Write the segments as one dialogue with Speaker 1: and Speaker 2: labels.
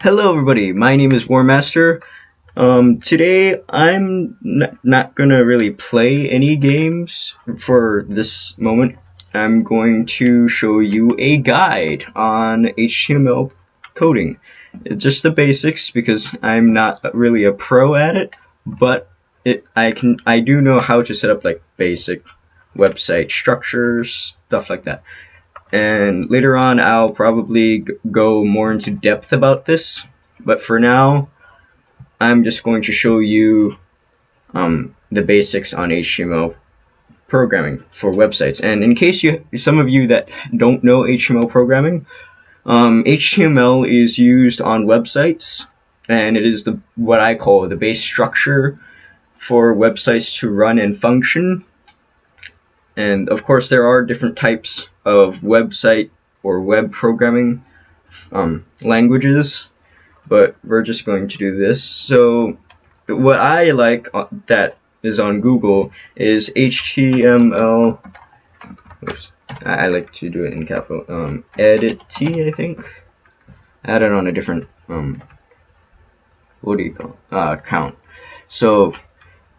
Speaker 1: Hello everybody, my name is Warmaster. Today I'm not gonna really play any games for this moment. I'm going to show you a guide on HTML coding. Just the basics because I'm not really a pro at it, but I do know how to set up like basic website structures, stuff like that. And later on I'll probably go more into depth about this, but for now I'm just going to show you the basics on HTML programming for websites. And in case some of you that don't know HTML programming, HTML is used on websites, and it is what I call the base structure for websites to run and function. And of course there are different types of website or web programming languages, but we're just going to do this. So what I like that is on Google is HTML. Oops, I like to do it in capital. Edity, I think. Added on a different what do you call account. So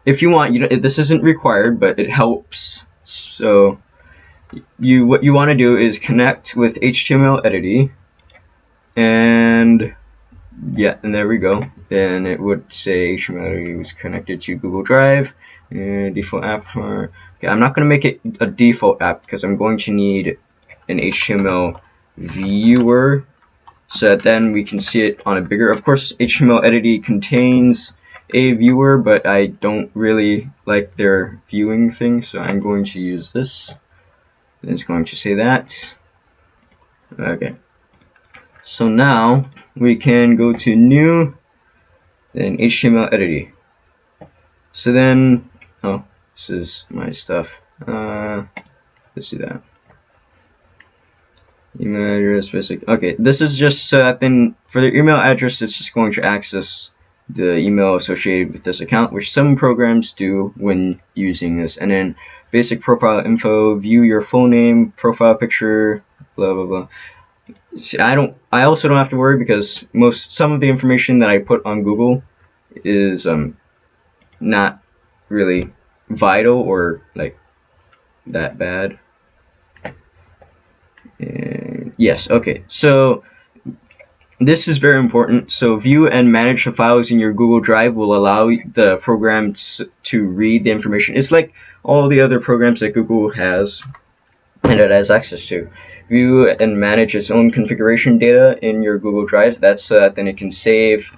Speaker 1: if you want, this isn't required, but it helps. So what you want to do is connect with HTML edity, and yeah, and there we go. Then it would say HTML edity was connected to Google Drive. Default app. Okay, I'm not going to make it a default app because I'm going to need an HTML viewer so that then we can see it on a bigger. Of course, HTML edity contains a viewer, but I don't really like their viewing thing, so I'm going to use this. And it's going to say that. Okay. So now we can go to new, then HTML edity. So then, oh, this is my stuff. Let's do that. Email address, basic. Okay, this is just so that then for the email address, it's just going to access the email associated with this account, which some programs do when using this. And then basic profile info, view your full name, profile picture, blah blah blah. See, I also don't have to worry because some of the information that I put on Google is not really vital or like that bad. And yes, okay, so this is very important. So view and manage the files in your Google Drive will allow the program to read the information. It's like all the other programs that Google has and it has access to. View and manage its own configuration data in your Google Drive. That's so that then it can save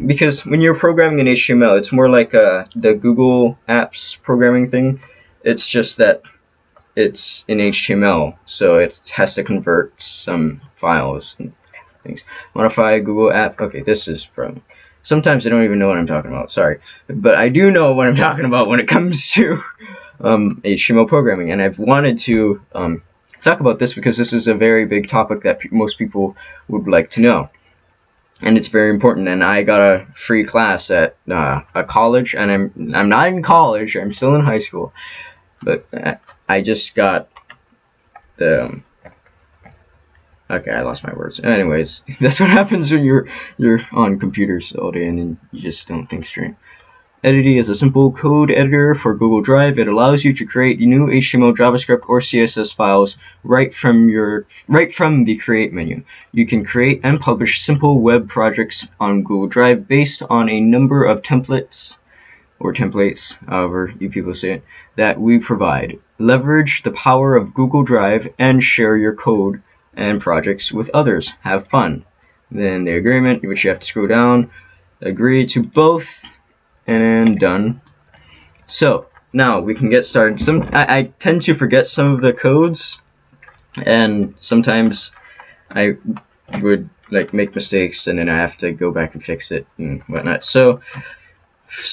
Speaker 1: because when you're programming in HTML, it's more like the Google Apps programming thing. It's just that it's in HTML, so it has to convert some files and things. Modify Google app. Okay, this is from. Sometimes I don't even know what I'm talking about. Sorry, but I do know what I'm talking about when it comes to HTML programming, and I've wanted to talk about this because this is a very big topic that most people would like to know, and it's very important. And I got a free class at a college, and I'm not in college. I'm still in high school, but I just got the. Okay, I lost my words. Anyways, that's what happens when you're on computers all day and then you just don't think straight. Edity is a simple code editor for Google Drive. It allows you to create new HTML, JavaScript, or CSS files right from the Create menu. You can create and publish simple web projects on Google Drive based on a number of templates, however you people say it, that we provide. Leverage the power of Google Drive and share your code and projects with others. Have fun. Then the agreement, which you have to scroll down, agree to both, and then done. So now we can get started. I tend to forget some of the codes, and sometimes I would like make mistakes and then I have to go back and fix it and whatnot. So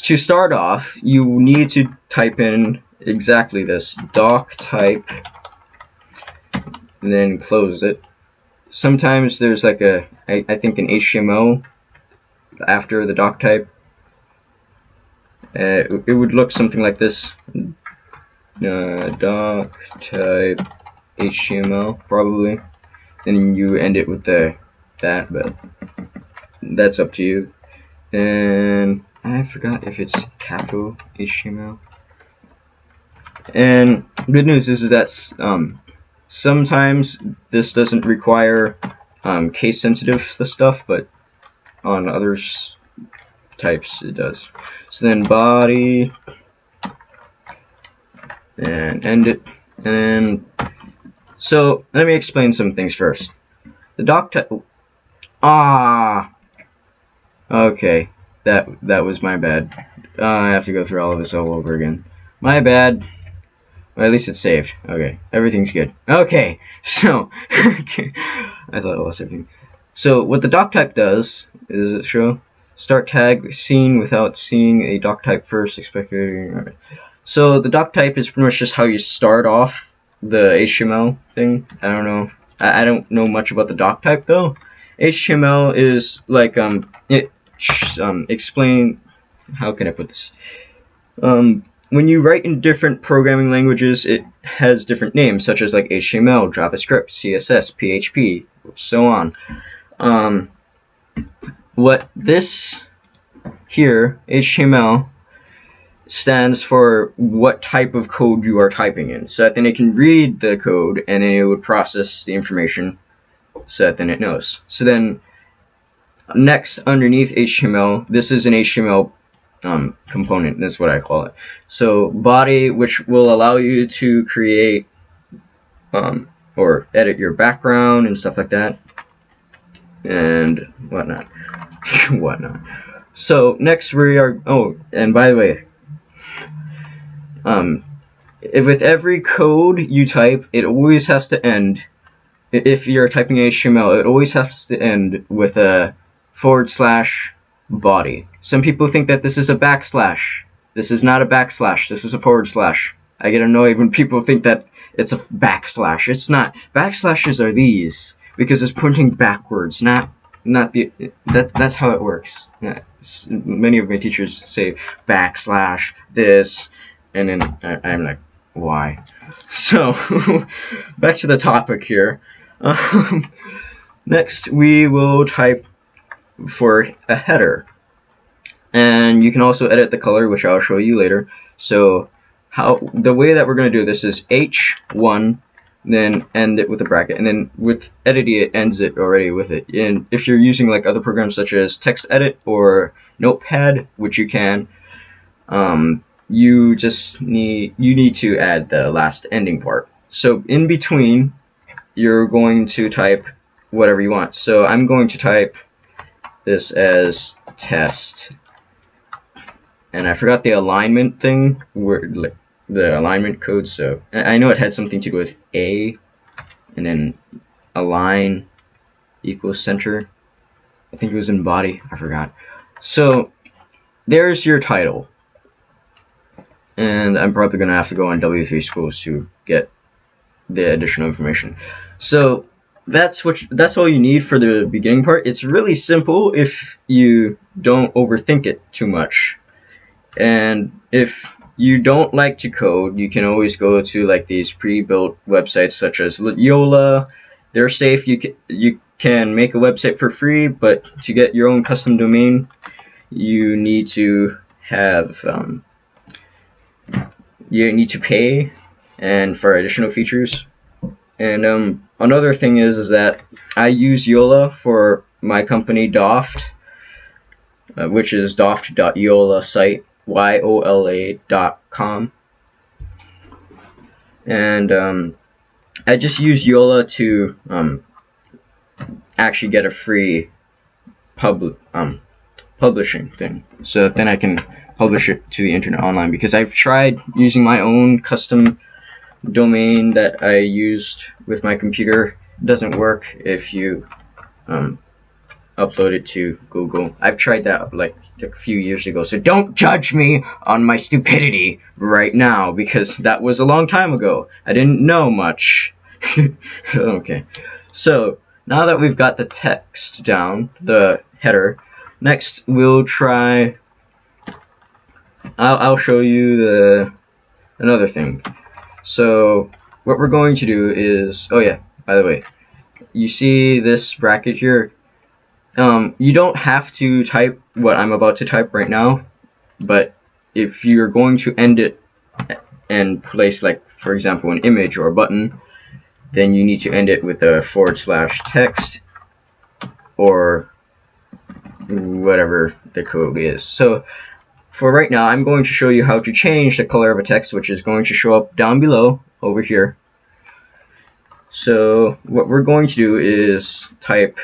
Speaker 1: to start off, you need to type in exactly this, doc type, and then close it. Sometimes there's like I think an HTML after the doc type. It would look something like this. Doc type HTML probably. Then you end it with that, but that's up to you. And I forgot if it's capital HTML. And good news is that sometimes this doesn't require case sensitive stuff, but on others types it does. So then body and end it. And so let me explain some things first. The doc type. Okay, that was my bad. I have to go through all of this all over again. My bad. Well, at least it's saved. Okay, everything's good. Okay, so I thought I lost everything. So what the doc type does is it show start tag seen without seeing a doc type first expected. Right. So the doc type is pretty much just how you start off the HTML thing. I don't know. I don't know much about the doc type though. HTML is like explain. How can I put this? When you write in different programming languages, it has different names, such as like HTML, JavaScript, CSS, PHP, so on. What this here, HTML, stands for what type of code you are typing in. So that then it can read the code and then it would process the information so that then it knows. So then next underneath HTML, this is an HTML component, that's what I call it. So body, which will allow you to create or edit your background and stuff like that and whatnot. So next we are, oh, and by the way, with every code you type, it always has to end, if you're typing HTML, it always has to end with a / body. Some people think that this is a backslash. This is not a backslash, this is a / I get annoyed when people think that it's a backslash. It's not. Backslashes are these because it's pointing backwards, not the that's how it works. Yeah, many of my teachers say backslash this, and then I'm like, why? So back to the topic here. Next we will type for a header, and you can also edit the color, which I'll show you later. So the way that we're going to do this is H1, then end it with a bracket, and then with edity it ends it already with it. And if you're using like other programs such as text edit or notepad, which you can, you need to add the last ending part. So in between you're going to type whatever you want. So I'm going to type this as test, and I forgot the alignment thing, where the alignment code. So I know it had something to do with A, and then align equals center. I think it was in body. I forgot. So there's your title, and I'm probably gonna have to go on W3 Schools to get the additional information. So that's all you need for the beginning part. It's really simple if you don't overthink it too much. And if you don't like to code, you can always go to like these pre-built websites such as Yola. They're safe. You can make a website for free, but to get your own custom domain, you need to have you need to pay and for additional features. And another thing is that I use Yola for my company Doft, which is doft.yola site, YOLA.com. And I just use Yola to actually get a free publishing thing, so then I can publish it to the internet online, because I've tried using my own custom domain that I used with my computer. It doesn't work if you upload it to Google. I've tried that like a few years ago, so don't judge me on my stupidity right now, because that was a long time ago. I didn't know much. Okay, so now that we've got the text down, the header, next we'll try, I'll show you another thing. So what we're going to do is, oh yeah, by the way, you see this bracket here? You don't have to type what I'm about to type right now, but if you're going to end it and place, like, for example, an image or a button, then you need to end it with a /text or whatever the code is. So for right now, I'm going to show you how to change the color of a text, which is going to show up down below over here. So what we're going to do is type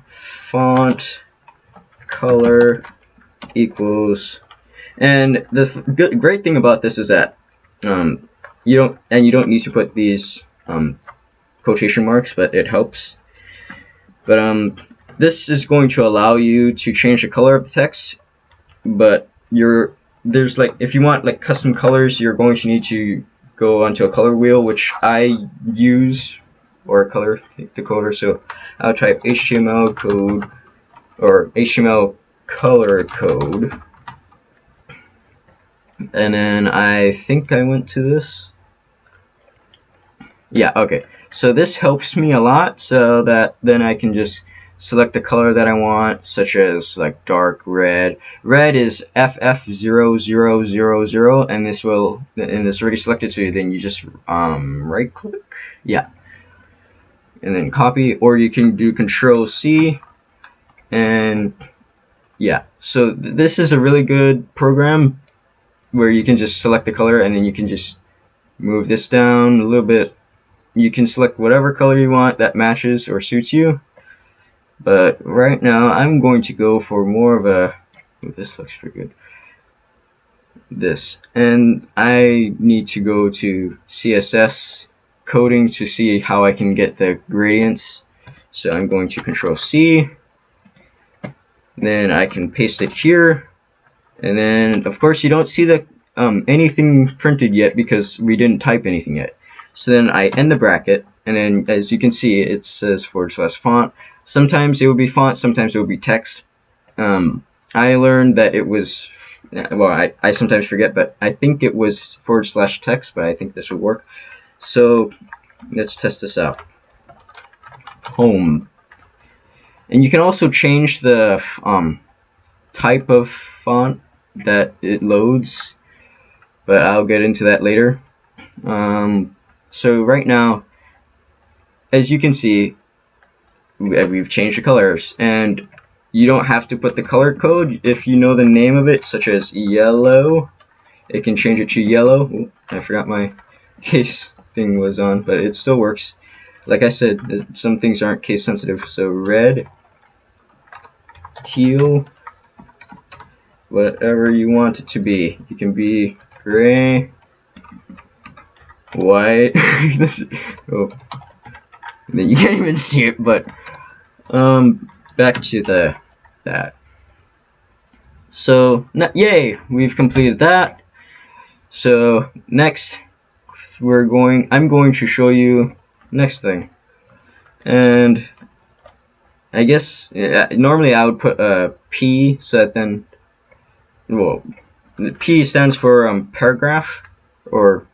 Speaker 1: font color equals, and the great thing about this is that you don't need to put these quotation marks, but it helps. But this is going to allow you to change the color of the text, but there's like, if you want like custom colors, you're going to need to go onto a color wheel, which I use, or a color decoder. So I'll type HTML code or HTML color code, and then I think I went to this. Yeah, okay. So this helps me a lot, so that then I can just select the color that I want, such as like dark red. Red is FF0000, and it's already selected, so then you just right click, yeah, and then copy, or you can do Control-C, and yeah. So this is a really good program where you can just select the color, and then you can just move this down a little bit. You can select whatever color you want that matches or suits you. But right now I'm going to go for more of a, this looks pretty good, this, and I need to go to CSS coding to see how I can get the gradients. So I'm going to Control-C, then I can paste it here, and then of course you don't see the anything printed yet because we didn't type anything yet. So then I end the bracket, and then as you can see it says /font. Sometimes it will be font, sometimes it will be text. I learned that it was, well, I sometimes forget, but I think it was /text, but I think this will work. So let's test this out. Home. And you can also change the type of font that it loads, but I'll get into that later. So right now, as you can see, we've changed the colors, and you don't have to put the color code. If you know the name of it, such as yellow, it can change it to yellow. Ooh, I forgot my case thing was on, but it still works. Like I said, some things aren't case sensitive. So red, teal, whatever you want it to be. You can be gray, white. Oh, you can't even see it, but back to that. So yay, we've completed that. So next I'm going to show you next thing, and I guess normally I would put a P, so that then, well, the P stands for paragraph or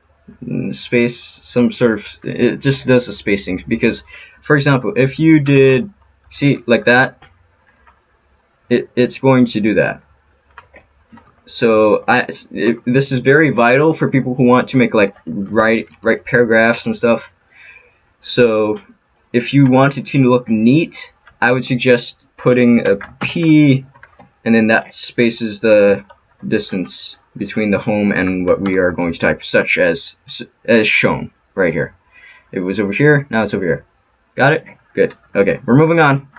Speaker 1: space, some sort of, it just does the spacing, because for example if you did, see, like that, it's going to do that. So this is very vital for people who want to make like write paragraphs and stuff. So if you want it to look neat, I would suggest putting a P, and then that spaces the distance between the home and what we are going to type, such as shown right here. It was over here, now it's over here. Got it? Good. Okay, we're moving on.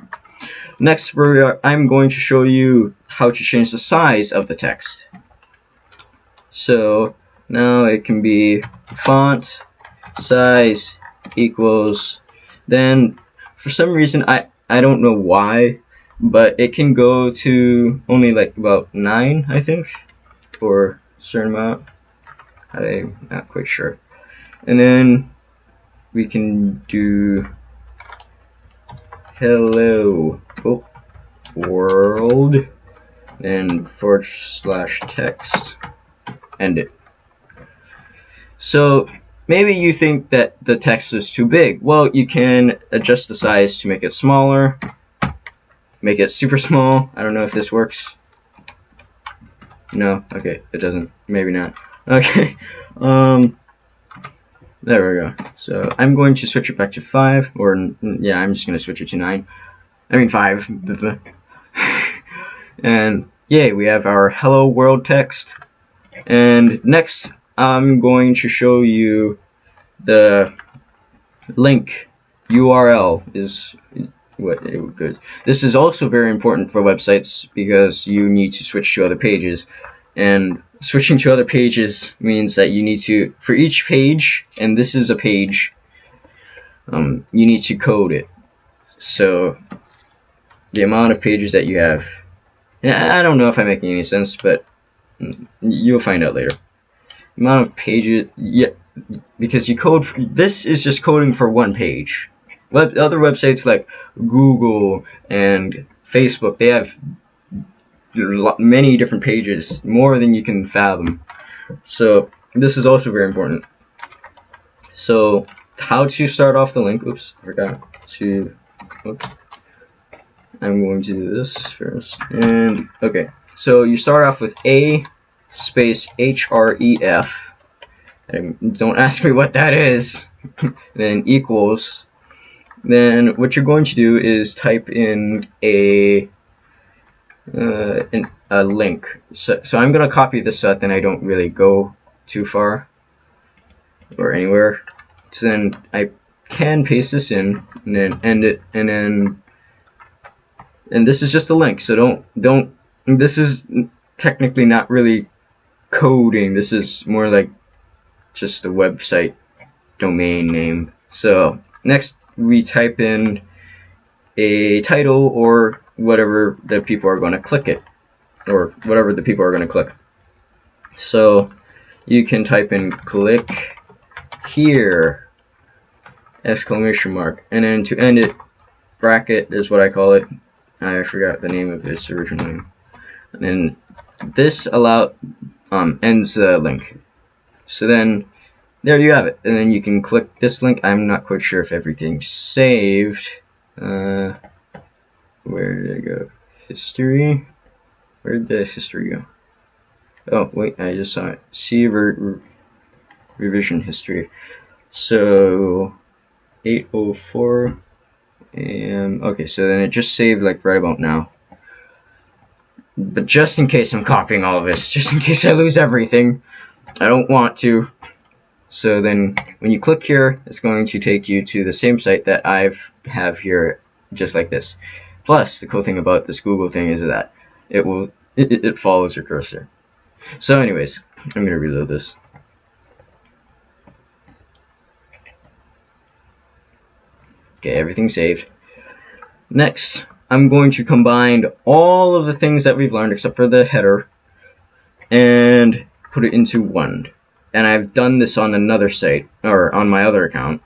Speaker 1: Next, I'm going to show you how to change the size of the text. So now it can be font size equals, then for some reason I don't know why, but it can go to only like about 9, I think, for a certain amount. I'm not quite sure. And then we can do hello world and /text, end it. So maybe you think that the text is too big. Well, you can adjust the size to make it smaller. make it super small. I don't know if this works. No, okay, it doesn't. Maybe not. Okay, there we go. So I'm going to switch it back to 5, or yeah, I'm just going to switch it to 9. I mean 5. And yay, we have our hello world text. And next, I'm going to show you the link URL is what it goes. This is also very important for websites because you need to switch to other pages, and switching to other pages means that you need to, for each page, and this is a page, you need to code it. So the amount of pages that you have, I don't know if I'm making any sense, but you'll find out later. Amount of pages, yeah, because you code, this is just coding for one page. Other websites like Google and Facebook, they have many different pages, more than you can fathom. So this is also very important. So how to start off the link, oops, I forgot to, oops. I'm going to do this first, and okay, so you start off with a space href, and don't ask me what that is, then equals, then what you're going to do is type in a link. So I'm going to copy this so that then I don't really go too far or anywhere. So then I can paste this in and then end it, and then, and this is just a link, so don't this is technically not really coding, this is more like just a website domain name. So next we type in a title or whatever the people are going to click it, or whatever the people are going to click. So you can type in click here exclamation mark, and then to end it, bracket is what I call it. I forgot the name of its original name. And then this ends the link. So then there you have it. And then you can click this link. I'm not quite sure if everything's saved. Where did it go? History. Where did the history go? Oh wait, I just saw it. See revision history. So 8:04. Okay, so then it just saved like right about now. But just in case I'm copying all of this, just in case I lose everything, I don't want to. So then when you click here, it's going to take you to the same site that I have here, just like this. Plus, the cool thing about this Google thing is that it follows your cursor. So anyways, I'm gonna reload this. Okay, everything's saved. Next, I'm going to combine all of the things that we've learned except for the header and put it into one. And I've done this on another site, or on my other account,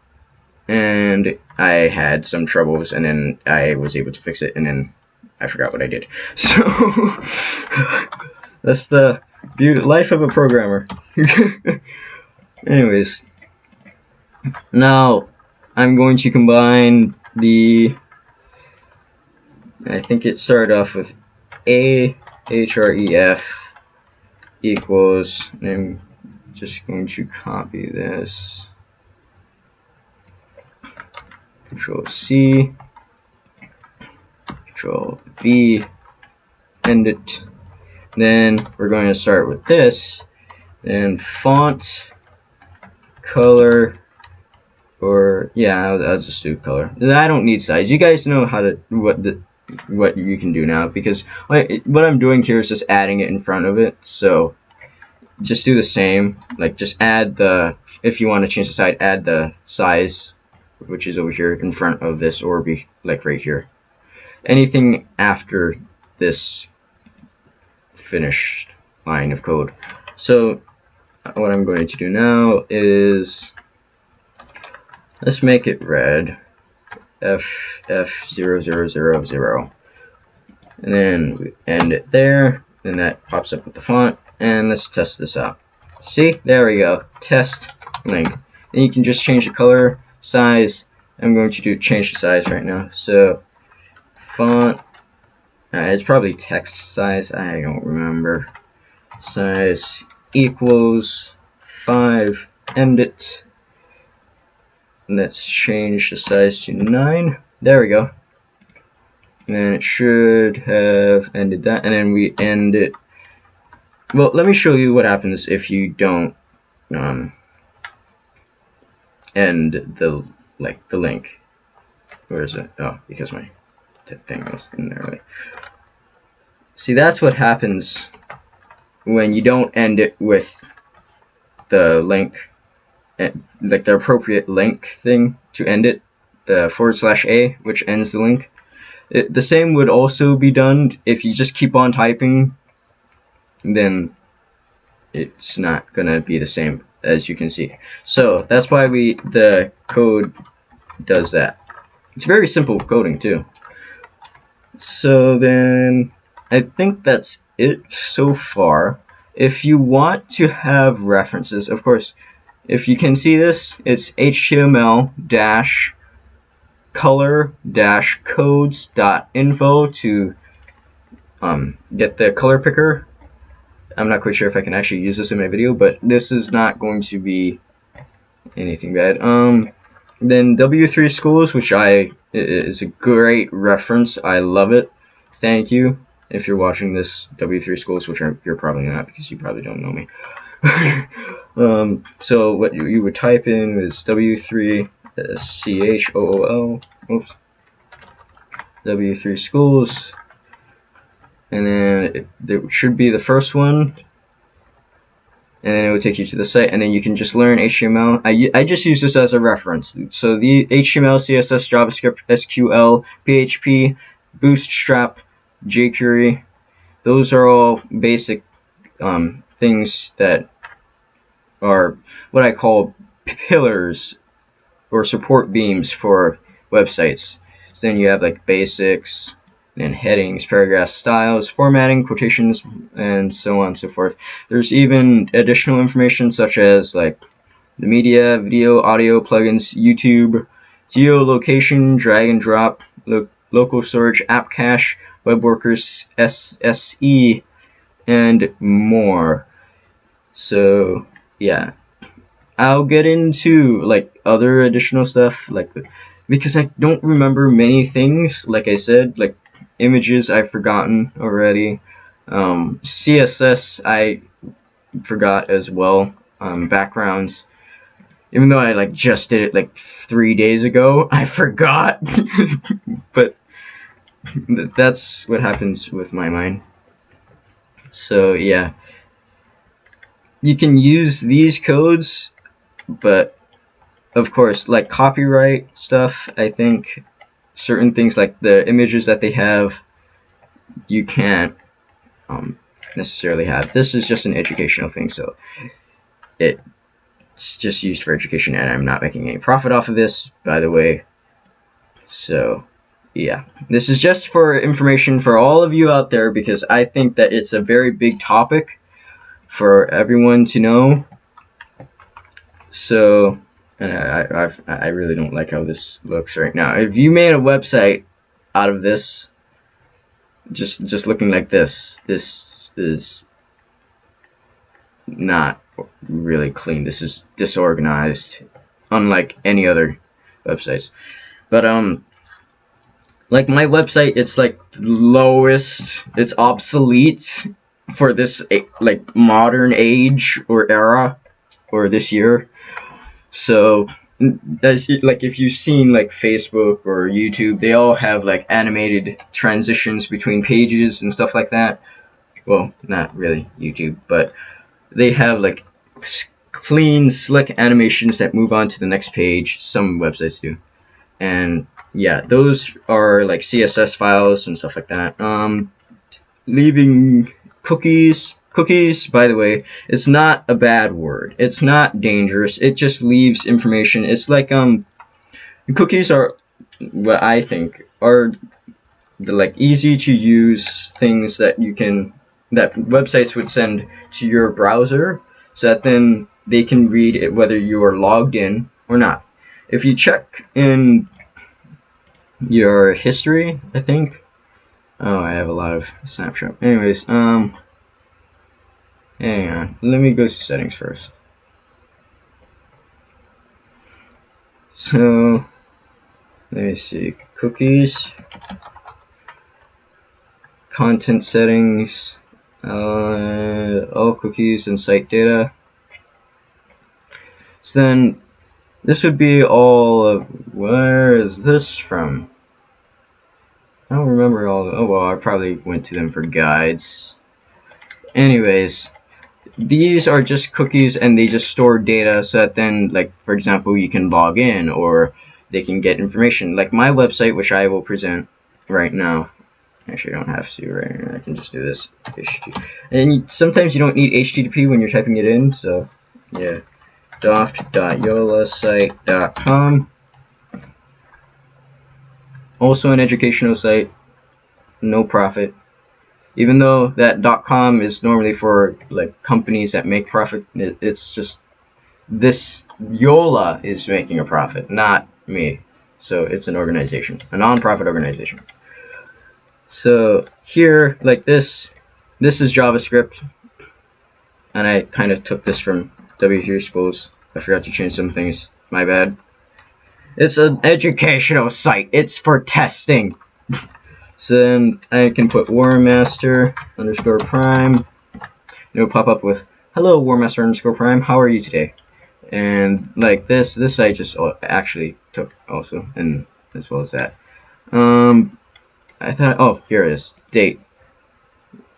Speaker 1: and I had some troubles, and then I was able to fix it, and then I forgot what I did. So that's the life of a programmer. Anyways, now I'm going to combine the, I think it started off with a href equals, and I'm just going to copy this, Control C, Control V, end it. Then we're going to start with this, then font, color, or yeah, I'll just do color. I don't need size. You guys know how to what you can do now, because what I'm doing here is just adding it in front of it. So just do the same, like just add the, if you want to change the size, add the size, which is over here in front of this, or be like right here. Anything after this finished line of code. So what I'm going to do now is, let's make it red, F0000, and then we end it there, and that pops up with the font, and let's test this out. See, there we go, test link. Then you can just change the color, size. I'm going to change the size right now, so font it's probably text size, I don't remember. Size equals 5, end it. Let's change the size to 9. There we go. And it should have ended that, and then we end it. Well, let me show you what happens if you don't end the link. Where is it? Oh, because my thing was in there, right? See, that's what happens when you don't end it with the link, like the appropriate link thing to end it, the /A, which ends the link. The same would also be done if you just keep on typing, then it's not gonna be the same, as you can see. So that's why the code does that. It's very simple coding too. So then I think that's it so far. If you want to have references, of course, if you can see this, it's html-color-codes.info to get the color picker. I'm not quite sure if I can actually use this in my video, but this is not going to be anything bad. Then W3 Schools, which is a great reference. I love it. Thank you if you're watching this, W3 Schools, which you're probably not because you probably don't know me. So what you would type in is W3 CHOOL. Oops. W3 Schools, and then there should be the first one, and then it would take you to the site, and then you can just learn HTML. I just use this as a reference. So the HTML, CSS, JavaScript, SQL, PHP, Bootstrap, jQuery, those are all basic things that are what I call pillars or support beams for websites. So then you have like basics, and headings, paragraphs, styles, formatting, quotations, and so on and so forth. There's even additional information such as like the media, video, audio, plugins, YouTube, geolocation, drag and drop, local storage, app cache, web workers, SSE, and more. So yeah, I'll get into like other additional stuff because I don't remember many things. Like I said, like images I've forgotten already. CSS I forgot as well. Backgrounds, even though I like just did it like 3 days ago, I forgot. But that's what happens with my mind. So yeah, you can use these codes, but of course, like copyright stuff, I think certain things like the images that they have, you can't necessarily have. This is just an educational thing, so it's just used for education, and I'm not making any profit off of this, by the way. So yeah, this is just for information for all of you out there, because I think that it's a very big topic for everyone to know. So, and I really don't like how this looks right now. If you made a website out of this, just looking like this is not really clean. This is disorganized, unlike any other websites. But like my website, it's like lowest, it's obsolete for this like modern age or era or this year. So as like if you've seen like Facebook or YouTube, they all have like animated transitions between pages and stuff like that. Well, not really YouTube, but they have like clean, slick animations that move on to the next page. Some websites do. And yeah, those are like CSS files and stuff like that. Leaving cookies. Cookies, by the way, it's not a bad word. It's not dangerous. It just leaves information. It's like cookies are what I think are the like easy to use things that that websites would send to your browser, so that then they can read it whether you are logged in or not. If you check in your history, I think. Oh, I have have a lot of Snapshot. Anyways, hang on. Let me go to settings first. So, let me see. Cookies, content settings, all cookies and site data. So then, this would be all of, where is this from? I don't remember all, oh well, I probably went to them for guides. Anyways, these are just cookies and they just store data so that then, like, for example, you can log in or they can get information. Like my website, which I will present right now. Actually, I don't have to right now. I can just do this. And sometimes you don't need HTTP when you're typing it in, so yeah. Doft.yolasite.com. Also an educational site, no profit. Even though that .com is normally for like companies that make profit, it's just this Yola is making a profit, not me. So it's an organization, a non-profit organization. So here, like this is JavaScript, and I kind of took this from W3 schools. I forgot to change some things. My bad. It's an educational site. It's for testing. So then I can put Warmaster _ prime. It'll pop up with hello Warmaster _ prime. How are you today? And like this I just actually took also, and as well as that. I thought, oh, here it is. Date.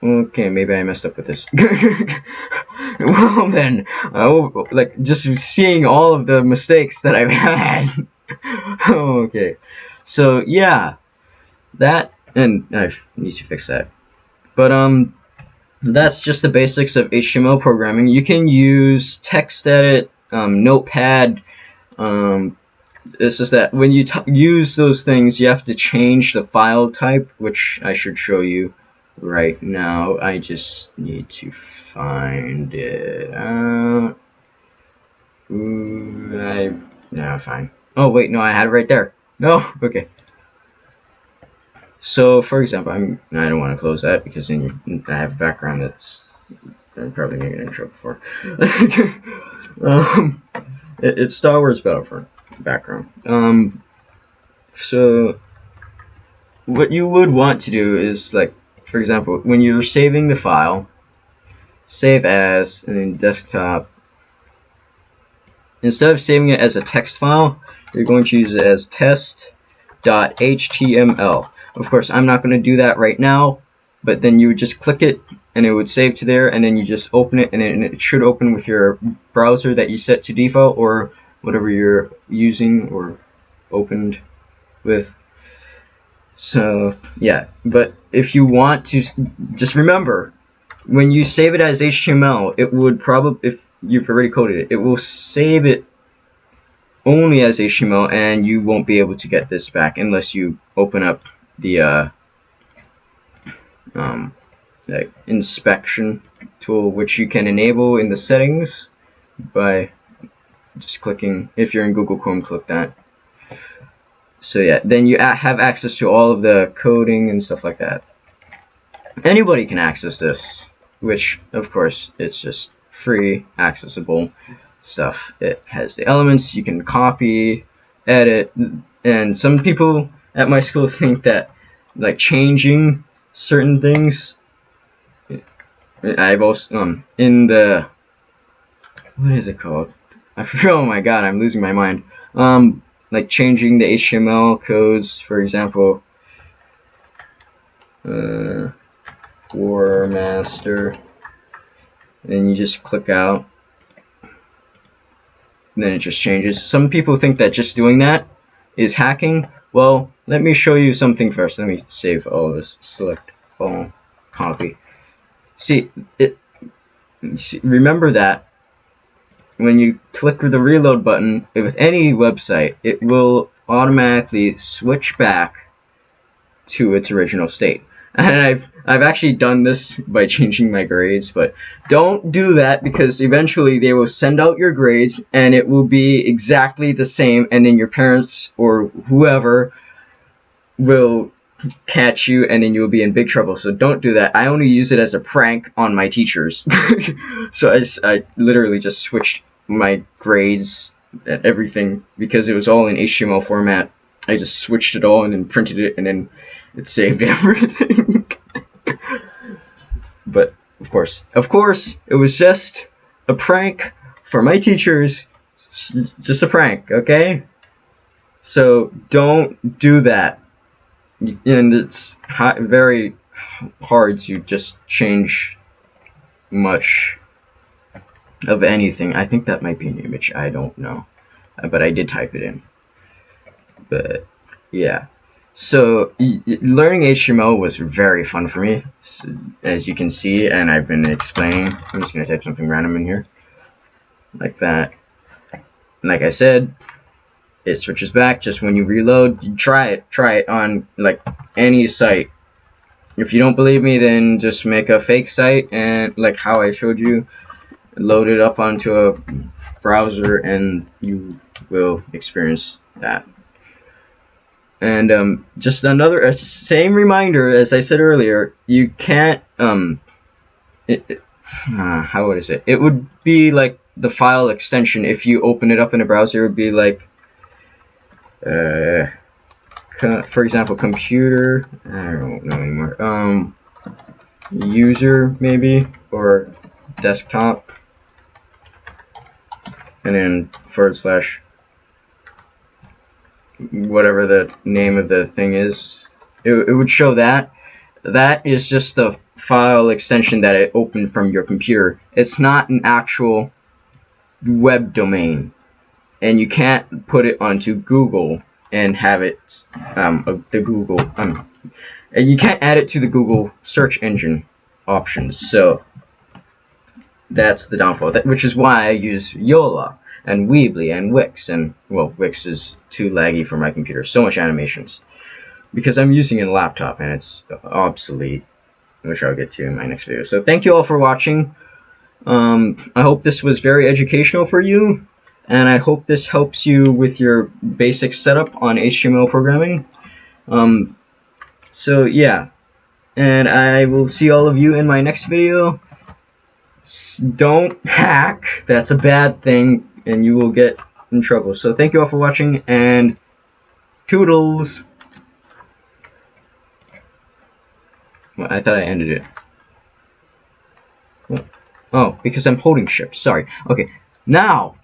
Speaker 1: Okay, maybe I messed up with this. Well then, like just seeing all of the mistakes that I've had. Okay, so yeah, that, and I need to fix that. But that's just the basics of HTML programming. You can use text edit, notepad. It's just that when you use those things, you have to change the file type, which I should show you right now. I just need to find it. No, fine. Oh wait, no, I had it right there. No, okay. So, for example, I don't want to close that because then I have a background that's I'm probably going to get in trouble for. It's Star Wars Battlefront background. So what you would want to do is, like, for example, when you're saving the file, save as, and then desktop. Instead of saving it as a text file, you're going to use it as test.html. Of course, I'm not going to do that right now, but then you would just click it and it would save to there, and then you just open it, and it should open with your browser that you set to default or whatever you're using or opened with. So yeah, but if you want to, just remember, when you save it as HTML, it would probably, if you've already coded it, it will save it only as HTML, and you won't be able to get this back unless you open up the like inspection tool, which you can enable in the settings by just clicking. If you're in Google Chrome, click that. So yeah, then you have access to all of the coding and stuff like that. Anybody can access this, which of course it's just free accessible stuff. It has the elements you can copy, edit, and some people at my school think that like changing certain things, I've also in the, what is it called? I forgot. Oh my god, I'm losing my mind. Like changing the HTML codes, for example, Warmaster, and you just click out, and then it just changes. Some people think that just doing that is hacking. Well, let me show you something first. Let me save all this. Select all, copy. See, remember that when you click the reload button with any website, it will automatically switch back to its original state. And I've actually done this by changing my grades, but don't do that, because eventually they will send out your grades and it will be exactly the same, and then your parents or whoever will catch you, and then you'll be in big trouble. So don't do that. I only use it as a prank on my teachers. So I literally just switched my grades and everything because it was all in HTML format. I just switched it all and then printed it, and then it saved everything. But of course, it was just a prank for my teachers. Just a prank, okay? So don't do that. And it's very hard to just change much of anything. I think that might be an image. I don't know, but I did type it in. But yeah, so learning HTML was very fun for me, as you can see, and I've been explaining. I'm just gonna type something random in here, like that. Like I said, it switches back just when you reload. You try it on like any site. If you don't believe me, then just make a fake site and, like how I showed you, load it up onto a browser and you will experience that. And just another same reminder, as I said earlier, you can't how would I say? It would be like the file extension. If you open it up in a browser, it would be like for example, computer, I don't know anymore, user maybe, or desktop, and then / whatever the name of the thing is. It would show that. That is just the file extension that it opened from your computer. It's not an actual web domain, and you can't put it onto Google and have it the Google and you can't add it to the Google search engine options. So that's the downfall, which is why I use Yola and Weebly and Wix, and well, Wix is too laggy for my computer, so much animations, because I'm using a laptop and it's obsolete, which I'll get to in my next video. So thank you all for watching. I hope this was very educational for you, and I hope this helps you with your basic setup on HTML programming. So yeah, and I will see all of you in my next video. Don't hack, that's a bad thing, and you will get in trouble. So thank you all for watching, and toodles. Well, I thought I ended it. Oh, because I'm holding shift. Sorry. Okay, now